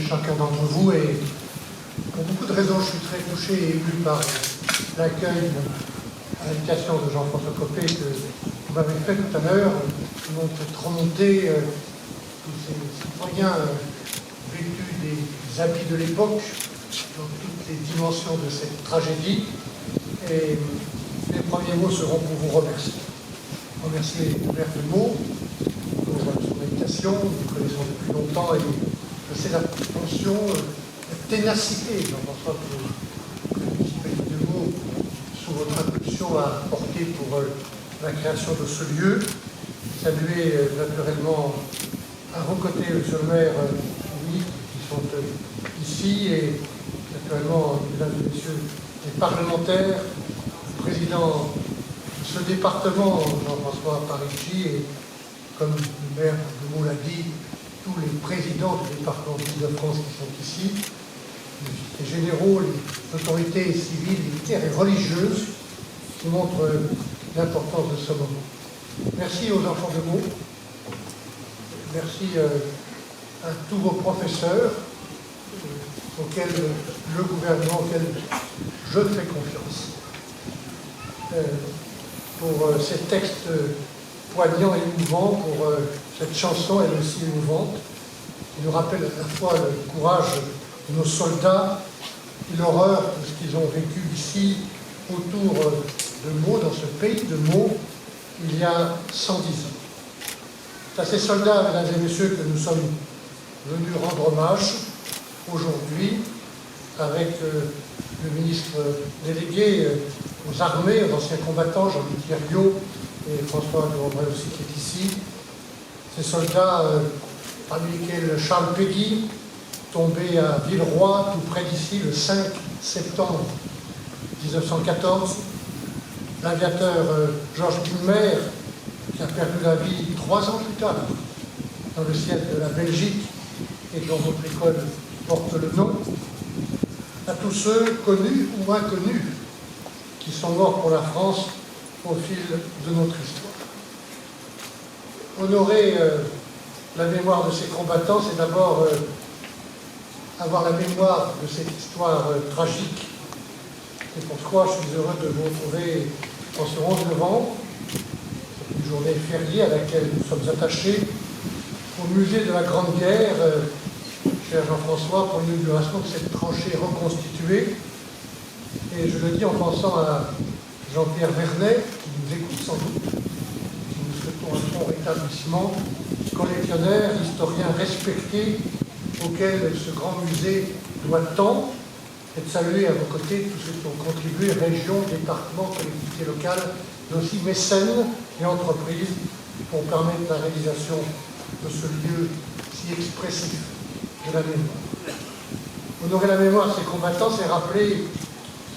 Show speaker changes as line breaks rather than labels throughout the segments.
chacun d'entre vous et pour beaucoup de raisons, je suis très touché et ému par l'accueil à l'invitation de Jean-François Copé que vous m'avez fait tout à l'heure. Ils m'ont fait remonter tous ces citoyens vêtus des habits de l'époque, dans toutes les dimensions de cette tragédie. Et mes premiers mots seront pour vous remercier. Remercier le maire de Meaux pour son invitation, nous connaissons depuis longtemps et je sais la tension, la ténacité, Jean-François, que la municipalité de Meaux, sous votre impulsion, a porté pour la création de ce lieu. Saluer naturellement à vos côtés, monsieur le maire, qui sont ici, et naturellement, mesdames et messieurs les parlementaires, le président de ce département, Jean-François Parigi, et comme le maire de Meaux l'a dit, tous les présidents du département d'Île-de-France qui sont ici, les généraux, les autorités civiles, militaires et religieuses qui montrent l'importance de ce moment. Merci aux enfants de Meaux, merci à tous vos professeurs auxquels le gouvernement, auquel je fais confiance, pour ces textes poignants et émouvants, pour cette chanson elle aussi émouvante, qui nous rappelle à la fois le courage de nos soldats et l'horreur de ce qu'ils ont vécu ici, autour de Meaux, dans ce pays de Meaux, il y a 110 ans. C'est à ces soldats, mesdames et messieurs, que nous sommes venus rendre hommage aujourd'hui, avec le ministre délégué aux armées, aux anciens combattants, Jean-Luc Thériault, et François de Rombrey aussi qui est ici. Ces soldats, parmi lesquels Charles Péguy, tombé à Villeroy, tout près d'ici, le 5 septembre 1914. L'aviateur Georges Guynemer, qui a perdu la vie 3 ans plus tard, dans le ciel de la Belgique, et dont votre école porte le nom. À tous ceux, connus ou inconnus, qui sont morts pour la France au fil de notre histoire. Honorer la mémoire de ces combattants, c'est d'abord avoir la mémoire de cette histoire tragique. C'est pourquoi je suis heureux de vous retrouver en ce 11 novembre, une journée fériée à laquelle nous sommes attachés, au musée de la Grande Guerre, cher Jean-François, pour l'inauguration de cette tranchée reconstituée. Et je le dis en pensant à Jean-Pierre Vernet, qui nous écoute sans doute, qui nous souhaitons un bon rétablissement, collectionneur, historien respecté, auquel ce grand musée doit tant, et de saluer à vos côtés tous ceux qui ont contribué, régions, départements, collectivités locales, mais aussi mécènes et entreprises, pour permettre la réalisation de ce lieu si expressif de la mémoire. Honorer la mémoire de ces combattants, c'est rappeler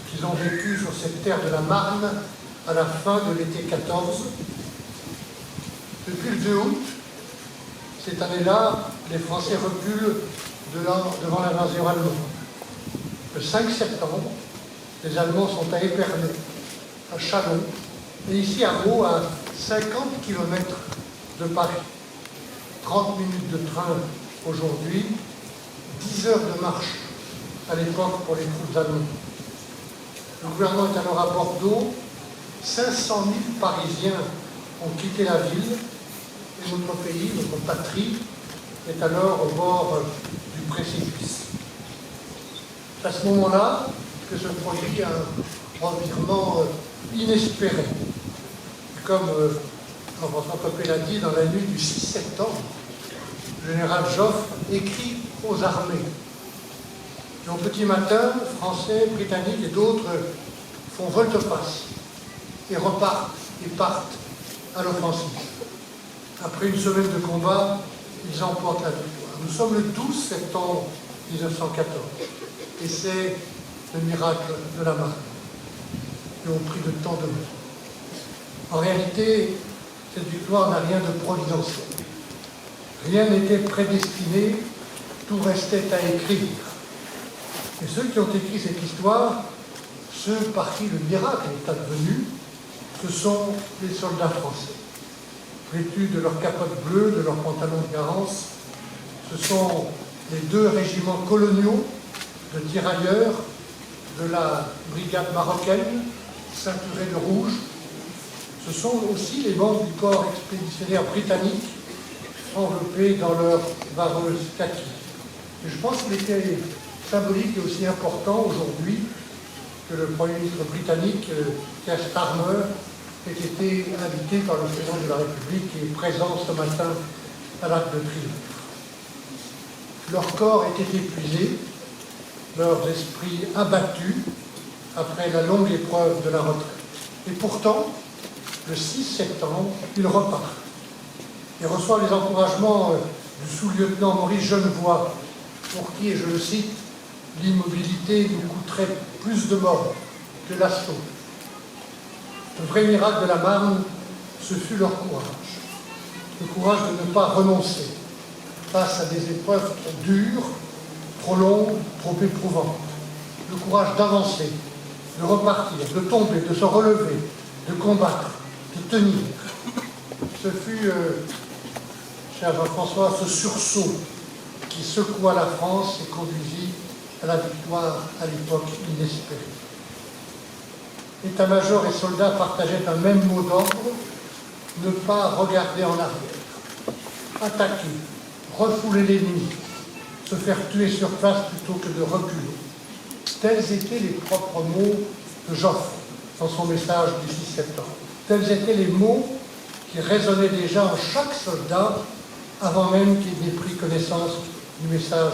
qu'ils ont vécu sur cette terre de la Marne à la fin de l'été 14. Depuis le 2 août, cette année-là, les Français reculent devant l'invasion allemande. Le 5 septembre, les Allemands sont à Épernay, à Châlons, et ici à Meaux, à 50 km de Paris. 30 minutes de train aujourd'hui, 10 heures de marche à l'époque pour les troupes allemandes. Le gouvernement est alors à Bordeaux, 500 000 Parisiens ont quitté la ville, et notre pays, notre patrie, est alors au bord du précipice. C'est à ce moment-là que se produit un revirement inespéré. Comme Jean-François Copé l'a dit, dans la nuit du 6 septembre, le général Joffre écrit aux armées. Et au petit matin, Français, Britanniques et d'autres font volte-face et repartent et partent à l'offensive. Après une semaine de combat, ils emportent la victoire. Nous sommes le 12 septembre 1914 et c'est le miracle de la Marne, et au prix de tant de morts. En réalité, cette victoire n'a rien de providentiel. Rien n'était prédestiné, tout restait à écrire. Et ceux qui ont écrit cette histoire, ceux par qui le miracle est advenu, ce sont les soldats français. Vêtus de leur capote bleue, de leurs pantalons de garance, ce sont les 2 régiments coloniaux de tirailleurs de la brigade marocaine, ceinturés de rouge. Ce sont aussi les membres du corps expéditionnaire britannique enveloppés dans leur vareuse kaki. Et je pense qu'il était symbolique et aussi important aujourd'hui que le Premier ministre britannique, Keir Starmer, ait été invité par le président de la République et présent ce matin à l'Arc de Triomphe. Leur corps était épuisé, leurs esprits abattus après la longue épreuve de la retraite. Et pourtant, le 6 septembre, ils repartent et reçoivent les encouragements du sous-lieutenant Maurice Genevoix, pour qui, et je le cite, l'immobilité nous coûterait plus de morts que l'assaut. Le vrai miracle de la Marne, ce fut leur courage. Le courage de ne pas renoncer face à des épreuves trop dures, trop longues, trop éprouvantes. Le courage d'avancer, de repartir, de tomber, de se relever, de combattre, de tenir. Ce fut, cher Jean-François, ce sursaut qui secoua la France et conduisit à la victoire à l'époque inespérée. État-major et soldats partageaient un même mot d'ordre, ne pas regarder en arrière, attaquer, refouler l'ennemi, se faire tuer sur place plutôt que de reculer. Tels étaient les propres mots de Joffre dans son message du 6 septembre. Tels étaient les mots qui résonnaient déjà en chaque soldat avant même qu'il n'ait pris connaissance du message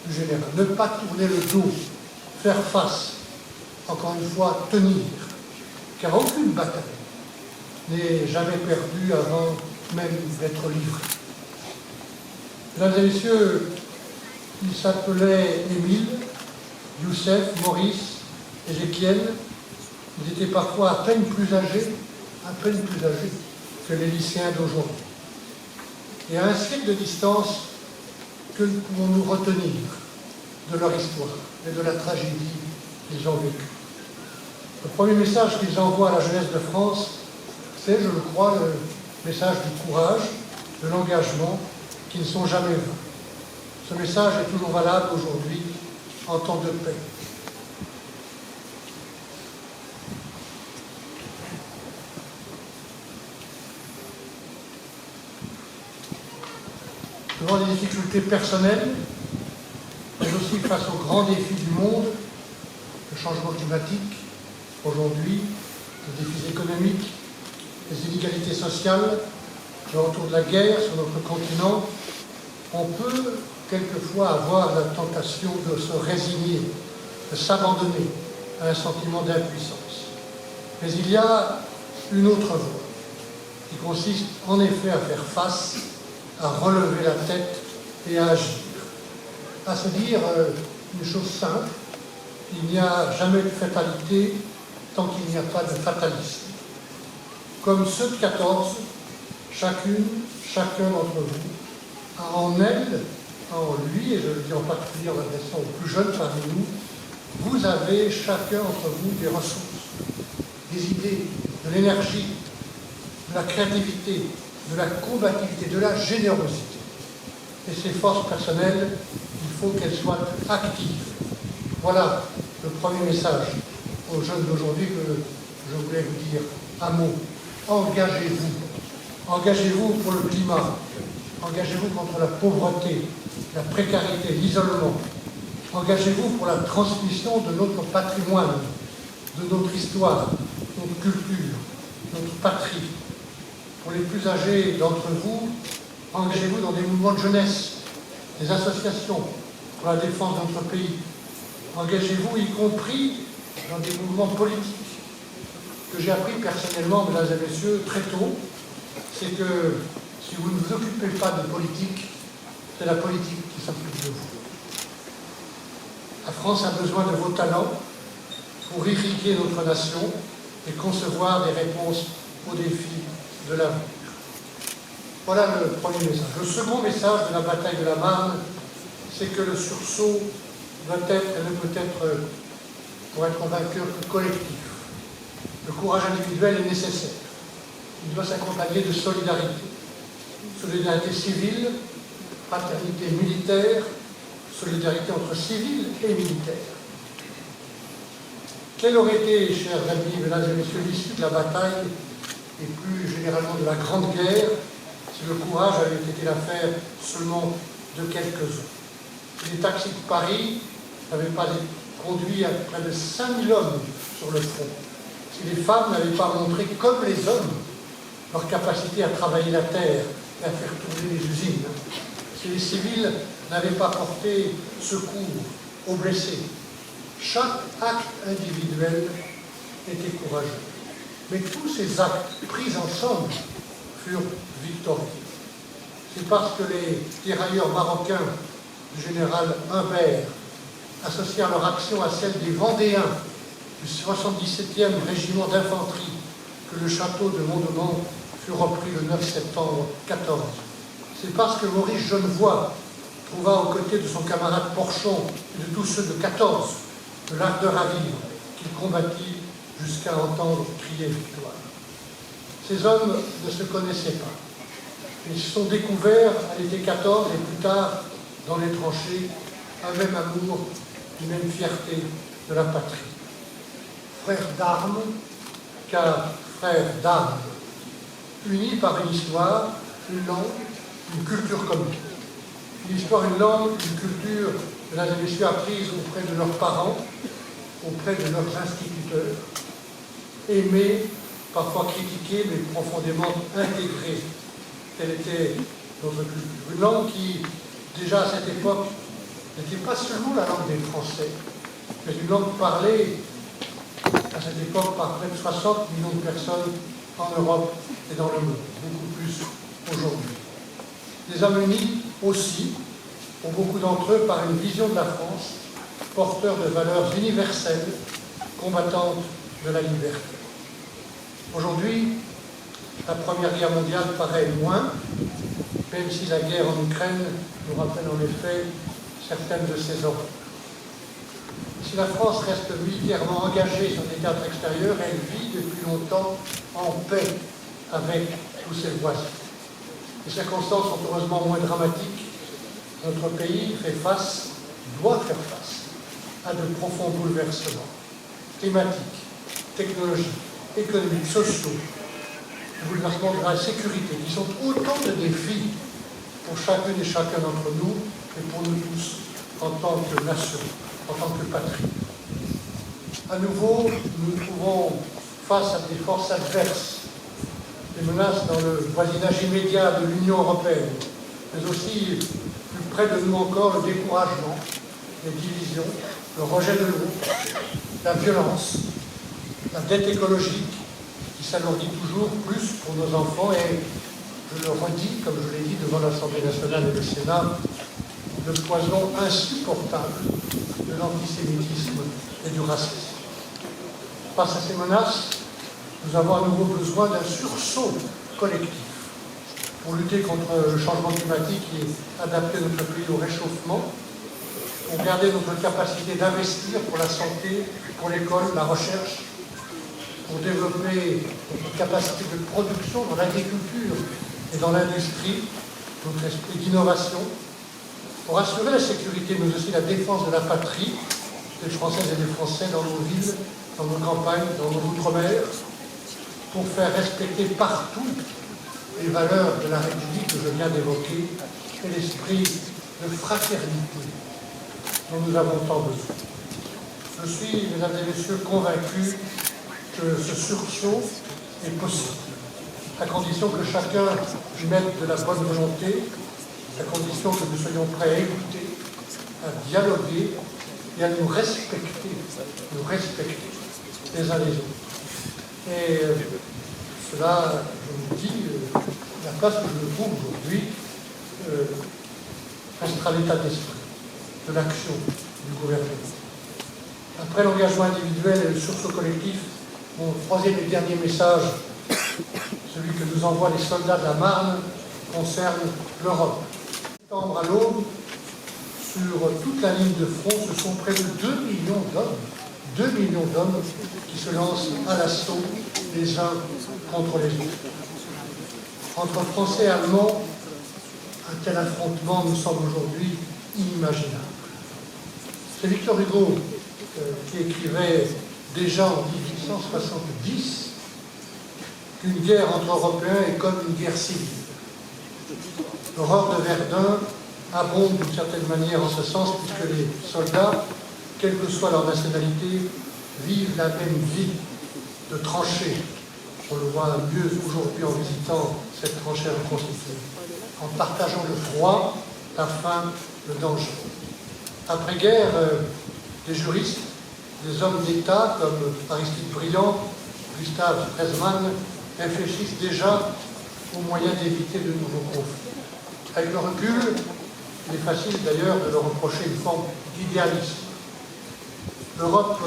du général. Ne pas tourner le dos, faire face, encore une fois, tenir, car aucune bataille n'est jamais perdue avant même d'être livrée. Mesdames et messieurs, ils s'appelaient Émile, Youssef, Maurice, Ézéchiel. Ils étaient parfois à peine plus âgés que les lycéens d'aujourd'hui. Et à un siècle de distance, que pouvons-nous retenir de leur histoire et de la tragédie qu'ils ont vécue? Le premier message qu'ils envoient à la jeunesse de France, c'est, je le crois, le message du courage, de l'engagement, qui ne sont jamais vains. Ce message est toujours valable aujourd'hui en temps de paix. Devant les difficultés personnelles, mais aussi face aux grands défis du monde, le changement climatique, aujourd'hui, les défis économiques, les inégalités sociales, le retour de la guerre sur notre continent, on peut quelquefois avoir la tentation de se résigner, de s'abandonner à un sentiment d'impuissance. Mais il y a une autre voie qui consiste en effet à faire face, à relever la tête et à agir. À se dire une chose simple, il n'y a jamais de fatalité tant qu'il n'y a pas de fatalisme. Comme ceux de 14, chacune, chacun d'entre vous a en elle, en lui, et je le dis en particulier en adressant aux plus jeunes parmi nous, vous avez chacun d'entre vous des ressources, des idées, de l'énergie, de la créativité, de la combativité, de la générosité. Et ces forces personnelles, il faut qu'elles soient actives. Voilà le premier message aux jeunes d'aujourd'hui que je voulais vous dire. Un mot, engagez-vous. Engagez-vous pour le climat. Engagez-vous contre la pauvreté, la précarité, l'isolement. Engagez-vous pour la transmission de notre patrimoine, de notre histoire, notre culture, notre patrie. Pour les plus âgés d'entre vous, engagez-vous dans des mouvements de jeunesse, des associations pour la défense de notre pays. Engagez-vous y compris dans des mouvements politiques. Ce que j'ai appris personnellement, mesdames et messieurs, très tôt, c'est que si vous ne vous occupez pas de politique, c'est la politique qui s'occupe de vous. La France a besoin de vos talents pour irriguer notre nation et concevoir des réponses aux défis de l'avenir. Voilà le premier message. Le second message de la bataille de la Marne, c'est que le sursaut doit être et ne peut être, pour être vainqueur, que collectif. Le courage individuel est nécessaire. Il doit s'accompagner de solidarité. Solidarité civile, fraternité militaire, solidarité entre civils et militaires. Quelle aurait été, chers amis, mesdames et messieurs, l'issue de la bataille et plus généralement de la Grande Guerre si le courage avait été l'affaire seulement de quelques-uns? Si les taxis de Paris n'avaient pas conduit à près de 5000 hommes sur le front, si les femmes n'avaient pas montré, comme les hommes, leur capacité à travailler la terre et à faire tourner les usines, si les civils n'avaient pas porté secours aux blessés, chaque acte individuel était courageux. Mais tous ces actes pris ensemble furent victorieux. C'est parce que les tirailleurs marocains du général Humbert associèrent leur action à celle des Vendéens du 77e régiment d'infanterie que le château de Mondement fut repris le 9 septembre 14. C'est parce que Maurice Genevoix trouva aux côtés de son camarade Porchon et de tous ceux de 14 de l'ardeur à vivre qu'il combattit jusqu'à entendre crier victoire. Ces hommes ne se connaissaient pas. Ils se sont découverts à l'été 14 et plus tard, dans les tranchées, un même amour, une même fierté de la patrie. Frères d'armes, car frères d'armes, unis par une histoire, une langue, une culture commune. Une histoire, une langue, une culture, mesdames et messieurs, apprise auprès de leurs parents, auprès de leurs instituteurs, aimés, parfois critiqués, mais profondément intégrés. Telle était notre culture. Une langue qui, déjà à cette époque, n'était pas seulement la langue des Français, mais une langue parlée à cette époque par près de 60 millions de personnes en Europe et dans le monde, beaucoup plus aujourd'hui. Des hommes unis aussi, pour beaucoup d'entre eux, par une vision de la France, porteur de valeurs universelles, combattantes de la liberté. Aujourd'hui, la Première Guerre mondiale paraît loin, même si la guerre en Ukraine nous rappelle en effet certaines de ses horreurs. Si la France reste militairement engagée sur des théâtres extérieurs, elle vit depuis longtemps en paix avec tous ses voisins. Les circonstances sont heureusement moins dramatiques. Notre pays fait face, doit faire face, à de profonds bouleversements climatiques, technologiques, économiques, sociaux, des bouleversements de la sécurité, qui sont autant de défis pour chacune et chacun d'entre nous et pour nous tous en tant que nation, en tant que patrie. À nouveau, nous nous trouvons face à des forces adverses, des menaces dans le voisinage immédiat de l'Union européenne, mais aussi plus près de nous encore le découragement, les divisions, le rejet de l'autre, la violence, la dette écologique qui s'alourdit toujours plus pour nos enfants et, je le redis, comme je l'ai dit devant l'Assemblée nationale et le Sénat, le poison insupportable de l'antisémitisme et du racisme. Face à ces menaces, nous avons à nouveau besoin d'un sursaut collectif pour lutter contre le changement climatique et adapter notre pays au réchauffement, pour garder notre capacité d'investir pour la santé, pour l'école, la recherche, pour développer notre capacité de production dans l'agriculture et dans l'industrie, notre esprit d'innovation, pour assurer la sécurité, mais aussi la défense de la patrie, des Françaises et des Français dans nos villes, dans nos campagnes, dans nos outre-mer, pour faire respecter partout les valeurs de la République que je viens d'évoquer et l'esprit de fraternité dont nous avons tant besoin. Je suis, mesdames et messieurs, convaincu que ce sursaut est possible, à condition que chacun mette de la bonne volonté, à condition que nous soyons prêts à écouter, à dialoguer et à nous respecter les uns les autres. Et cela, je vous dis, la place que je me trouve aujourd'hui restera l'état d'esprit de l'action du gouvernement. Après l'engagement individuel et le sursaut collectif, mon troisième et dernier message, celui que nous envoient les soldats de la Marne, concerne l'Europe. Septembre à l'aube, sur toute la ligne de front, ce sont près de 2 millions d'hommes, 2 millions d'hommes qui se lancent à l'assaut les uns contre les autres. Entre Français et Allemands, un tel affrontement nous semble aujourd'hui inimaginable. C'est Victor Hugo qui écrivait déjà en 1870 qu'une guerre entre Européens est comme une guerre civile. L'aurore de Verdun abonde d'une certaine manière en ce sens, puisque les soldats, quelle que soit leur nationalité, vivent la même vie de tranchée. On le voit mieux aujourd'hui en visitant cette tranchée reconstituée, en partageant le froid, la faim, le danger. Après-guerre, des juristes, des hommes d'État comme Aristide Briand, Gustave Stresemann réfléchissent déjà aux moyens d'éviter de nouveaux conflits. Avec le recul, il est facile d'ailleurs de leur reprocher une forme d'idéalisme. L'Europe,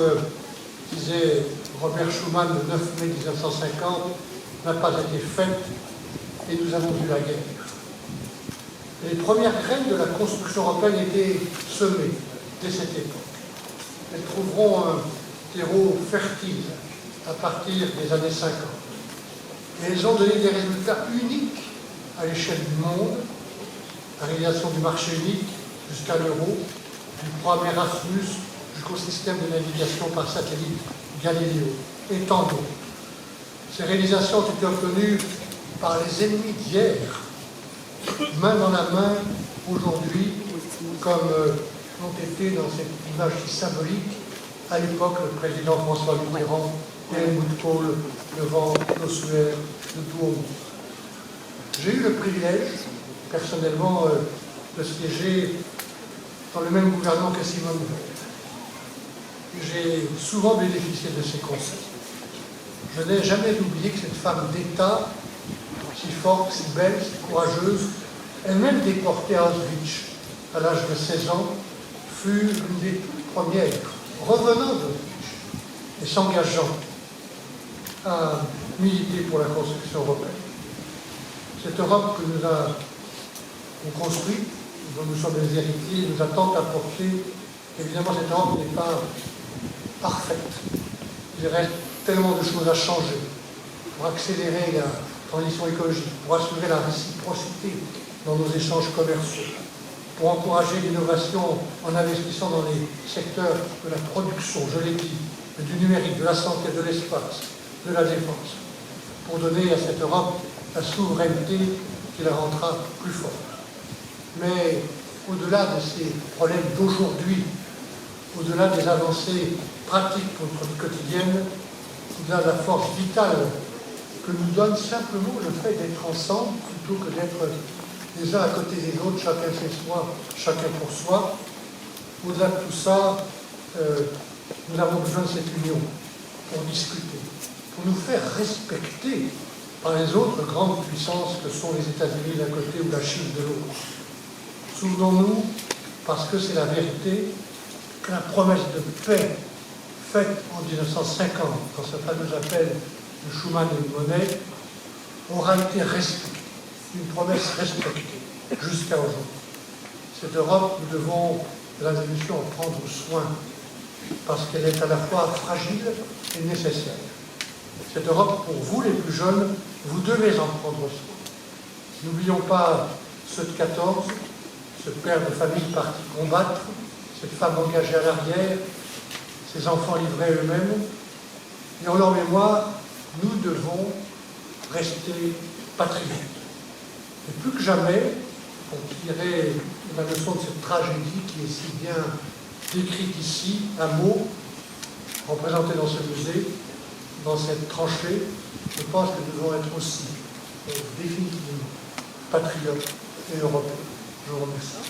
disait Robert Schuman le 9 mai 1950, n'a pas été faite et nous avons vu la guerre. Les premières graines de la construction européenne étaient semées dès cette époque. Elles trouveront un terreau fertile à partir des années 50. Et elles ont donné des résultats uniques à l'échelle du monde, la réalisation du marché unique jusqu'à l'euro, du programme Erasmus jusqu'au système de navigation par satellite Galileo, et tant d'autres. Ces réalisations ont été obtenues par les ennemis d'hier, main dans la main aujourd'hui, comme l'ont été dans cette image si symbolique, à l'époque, le président François Mitterrand et Helmut Kohl devant l'ossuaire de Douaumont. J'ai eu le privilège, personnellement, de siéger dans le même gouvernement que Simone Veil. J'ai souvent bénéficié de ses conseils. Je n'ai jamais oublié que cette femme d'État, si forte, si belle, si courageuse, elle-même déportée à Auschwitz à l'âge de 16 ans, fut l'une des premières revenant d'Auschwitz et s'engageant à militer pour la construction européenne. Cette Europe que nous avons construite, dont nous sommes les héritiers, nous a tant apporté. Évidemment, cette Europe n'est pas parfaite. Il reste tellement de choses à changer pour accélérer la transition écologique, pour assurer la réciprocité dans nos échanges commerciaux, pour encourager l'innovation en investissant dans les secteurs de la production, je l'ai dit, du numérique, de la santé, de l'espace, de la défense, pour donner à cette Europe la souveraineté qui la rendra plus forte. Mais au-delà de ces problèmes d'aujourd'hui, au-delà des avancées pratiques pour notre vie quotidienne, au-delà de la force vitale que nous donne simplement le fait d'être ensemble plutôt que d'être les uns à côté des autres, chacun chez soi, chacun pour soi. Au-delà de tout ça, nous avons besoin de cette union pour discuter, pour nous faire respecter par les autres grandes puissances que sont les États-Unis d'un côté ou la Chine de l'autre. Souvenons-nous, parce que c'est la vérité, que la promesse de paix faite en 1950, dans ce fameux appel de Schuman et de Monnet, aura été respectée, une promesse respectée jusqu'à aujourd'hui. Cette Europe, nous devons, mesdames et messieurs, en prendre soin, parce qu'elle est à la fois fragile et nécessaire. Cette Europe, pour vous les plus jeunes, vous devez en prendre soin. N'oublions pas ceux de 14, ce père de famille parti combattre, cette femme engagée à l'arrière, ces enfants livrés à eux-mêmes. Et en leur mémoire, nous devons rester patriotes. Et plus que jamais, pour tirer la leçon de cette tragédie qui est si bien décrite ici, à mots, représentée dans ce musée, dans cette tranchée, je pense que nous devons être aussi définitivement patriotes et européens. Je vous remercie.